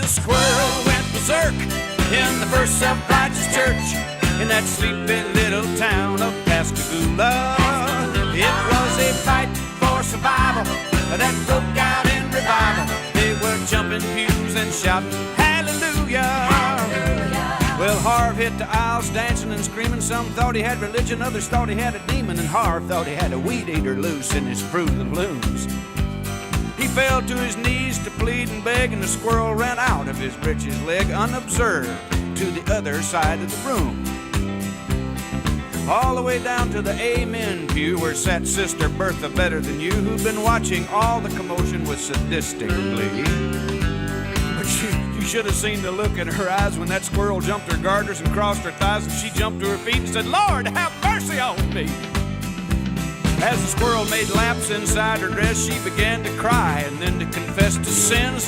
the squirrel went berserk in the first self-righteous church in that sleepy little town of Pascagoula. It was a fight for survival that broke out in revival. They were jumping pews and shouting hallelujah. Well, Harv hit the aisles dancing and screaming. Some thought he had religion, others thought he had a demon, and Harv thought he had a weed eater loose in his Fruit of the Looms. He fell to his knees to plead and beg, and the squirrel ran out of his britches leg unobserved to the other side of the room. All the way down to the amen pew where sat Sister Bertha Better Than You, who'd been watching all the commotion with sadistic glee. But you should have seen the look in her eyes when that squirrel jumped her garters and crossed her thighs, and she jumped to her feet and said, "Lord, have mercy on me." As the squirrel made laps inside her dress, she began to cry and then to confess to sins.